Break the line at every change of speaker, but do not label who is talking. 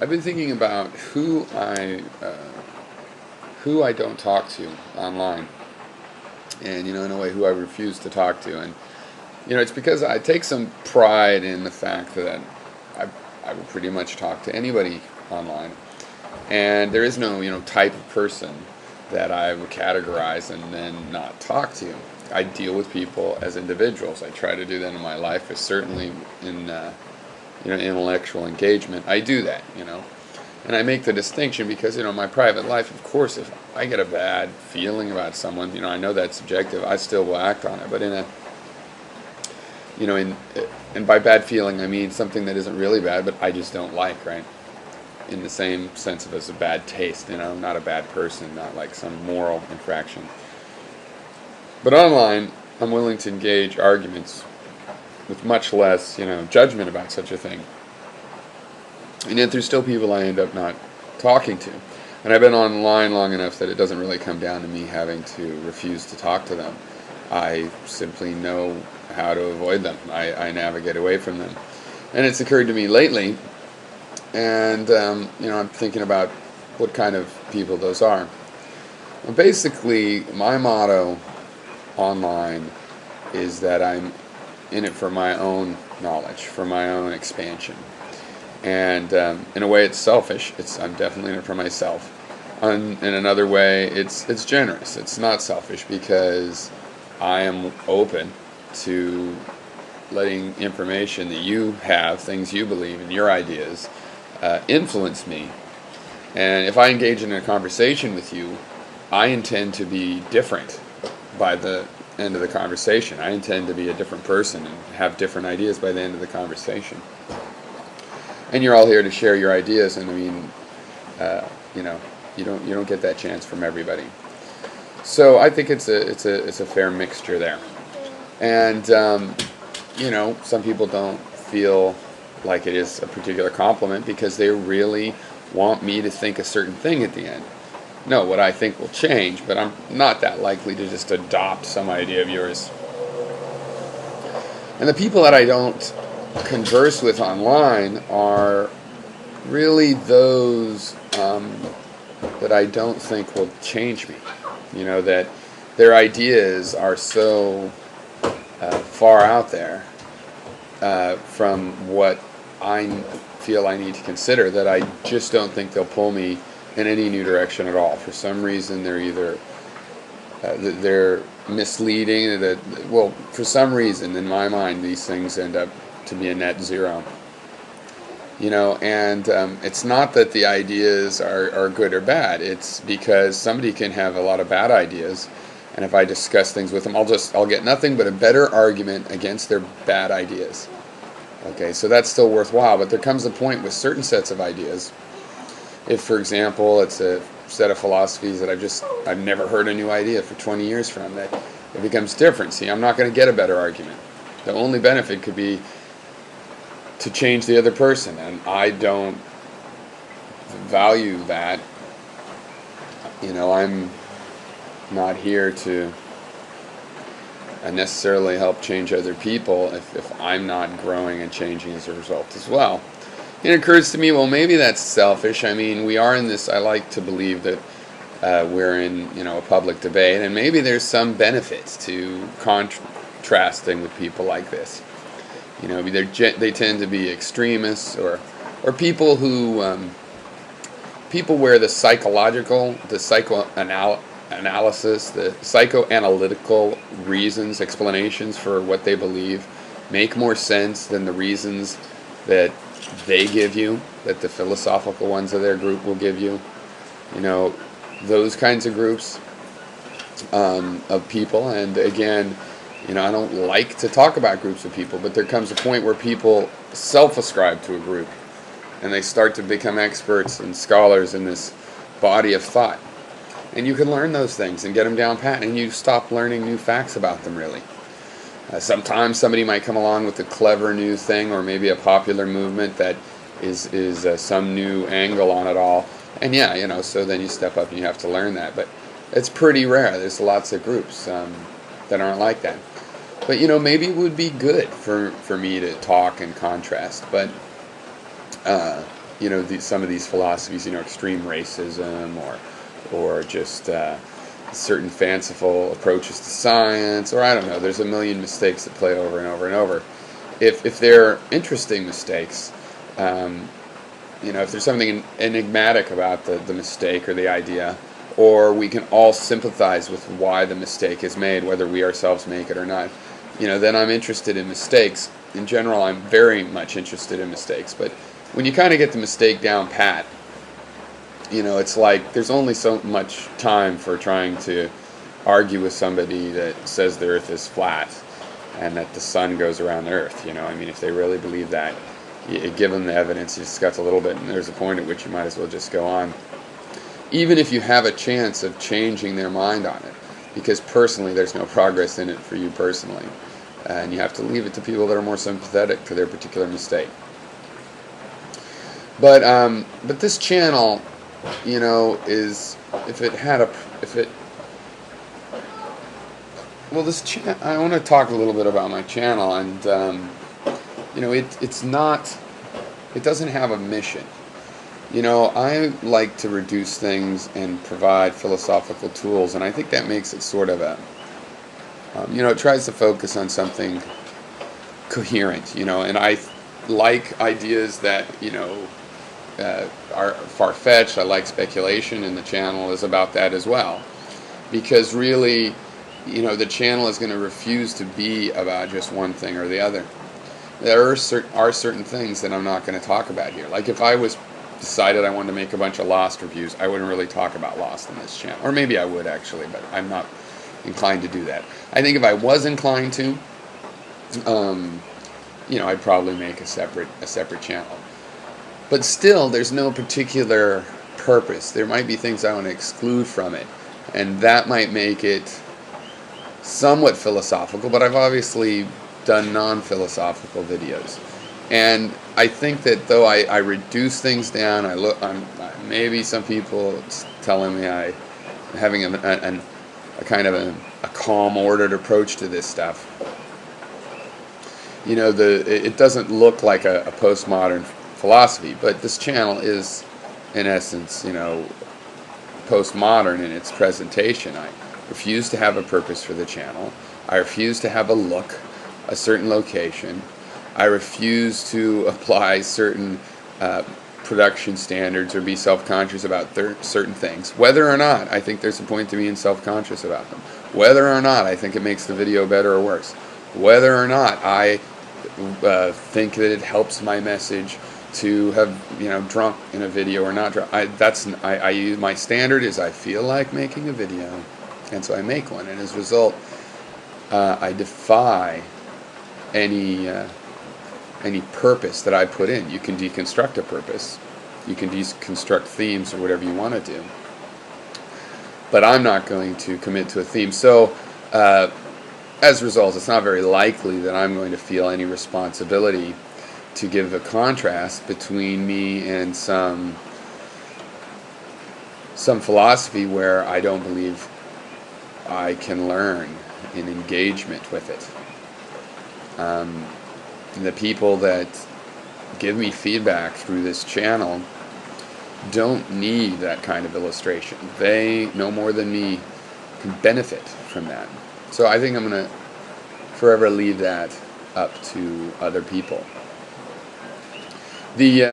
I've been thinking about who I don't talk to online, and in a way, who I refuse to talk to, and it's because I take some pride in the fact that I I will pretty much talk to anybody online, and there is no type of person that I would categorize and then not talk to. I deal with people as individuals. I try to do that in my life, certainly in intellectual engagement. I do that, and I make the distinction because my private life, of course, if I get a bad feeling about someone, I know that's subjective. I still will act on it, but in a you know in and by bad feeling I mean something that isn't really bad, but I just don't like, right? In the same sense of as a bad taste, not a bad person, not like some moral infraction. But online, I'm willing to engage arguments with much less, judgment about such a thing. And yet there's still people I end up not talking to. And I've been online long enough that it doesn't really come down to me having to refuse to talk to them. I simply know how to avoid them. I navigate away from them. And it's occurred to me lately, and I'm thinking about what kind of people those are. Well, basically, my motto online is that I'm in it for my own knowledge, for my own expansion. And in a way, it's selfish. I'm definitely in it for myself. In another way, it's generous. It's not selfish because I am open to letting information that you have, things you believe, and your ideas influence me. And if I engage in a conversation with you, I intend to be different by the end of the conversation. I intend to be a different person and have different ideas by the end of the conversation. And you're all here to share your ideas, and I mean, you don't get that chance from everybody. So I think it's a fair mixture there. And some people don't feel like it is a particular compliment because they really want me to think a certain thing at the end. No, what I think will change, but I'm not that likely to just adopt some idea of yours. And the people that I don't converse with online are really those that I don't think will change me. That their ideas are so far out there from what I feel I need to consider that I just don't think they'll pull me in any new direction at all. For some reason, they're either they're misleading. For some reason, in my mind, these things end up to be a net zero. And it's not that the ideas are good or bad. It's because somebody can have a lot of bad ideas, and if I discuss things with them, I'll get nothing but a better argument against their bad ideas. Okay, so that's still worthwhile, but there comes a point with certain sets of ideas. If, for example, it's a set of philosophies that I've never heard a new idea for 20 years from, that it becomes different. See, I'm not going to get a better argument. The only benefit could be to change the other person, and I don't value that. I'm not here to necessarily help change other people if I'm not growing and changing as a result as well. It occurs to me, well, maybe that's selfish. I mean, we are in this, I like to believe that we're in, a public debate, and maybe there's some benefits to contrasting with people like this. They tend to be extremists or people who, people where the psychoanalysis, the psychoanalytical reasons, explanations for what they believe make more sense than the reasons that they give you, that the philosophical ones of their group will give you. Those kinds of groups of people. And again, I don't like to talk about groups of people, but there comes a point where people self-ascribe to a group, and they start to become experts and scholars in this body of thought. And you can learn those things and get them down pat, and you stop learning new facts about them, really. Sometimes somebody might come along with a clever new thing, or maybe a popular movement that is some new angle on it all. And so then you step up and you have to learn that. But it's pretty rare. There's lots of groups that aren't like that. But maybe it would be good for me to talk and contrast. But some of these philosophies, extreme racism or just certain fanciful approaches to science, or I don't know. There's a million mistakes that play over and over and over. If they're interesting mistakes, if there's something enigmatic about the mistake or the idea, or we can all sympathize with why the mistake is made, whether we ourselves make it or not, then I'm interested in mistakes. In general, I'm very much interested in mistakes. But when you kind of get the mistake down pat, it's like there's only so much time for trying to argue with somebody that says the Earth is flat and that the sun goes around the Earth. If they really believe that, you give them the evidence, you discuss a little bit, and there's a point at which you might as well just go on. Even if you have a chance of changing their mind on it, because personally there's no progress in it for you personally, and you have to leave it to people that are more sympathetic to their particular mistake. But this channel, is I want to talk a little bit about my channel, and it doesn't have a mission. I like to reduce things and provide philosophical tools, and I think that makes it sort of it tries to focus on something coherent, and I like ideas that, are far-fetched. I like speculation, and the channel is about that as well. Because really, the channel is going to refuse to be about just one thing or the other. There are certain things that I'm not going to talk about here. Like if I decided I wanted to make a bunch of Lost reviews, I wouldn't really talk about Lost on this channel. Or maybe I would actually, but I'm not inclined to do that. I think if I was inclined to, I'd probably make a separate channel. But still, there's no particular purpose. There might be things I want to exclude from it, and that might make it somewhat philosophical, but I've obviously done non-philosophical videos. And I think that though I reduce things down, maybe some people telling me I'm having a kind of a calm, ordered approach to this stuff. It doesn't look like a postmodern philosophy, but this channel is, in essence, postmodern in its presentation. I refuse to have a purpose for the channel. I refuse to have a certain location. I refuse to apply certain production standards or be self-conscious about certain things. Whether or not I think there's a point to being self-conscious about them. Whether or not I think it makes the video better or worse. Whether or not I think that it helps my message to have drunk in a video or not drunk. I use my standard is I feel like making a video, and so I make one. And as a result, I defy any purpose that I put in. You can deconstruct a purpose, you can deconstruct themes or whatever you want to do. But I'm not going to commit to a theme. So as a result, it's not very likely that I'm going to feel any responsibility to give a contrast between me and some philosophy where I don't believe I can learn in engagement with it. And the people that give me feedback through this channel don't need that kind of illustration. They, no more than me, can benefit from that. So I think I'm going to forever leave that up to other people. The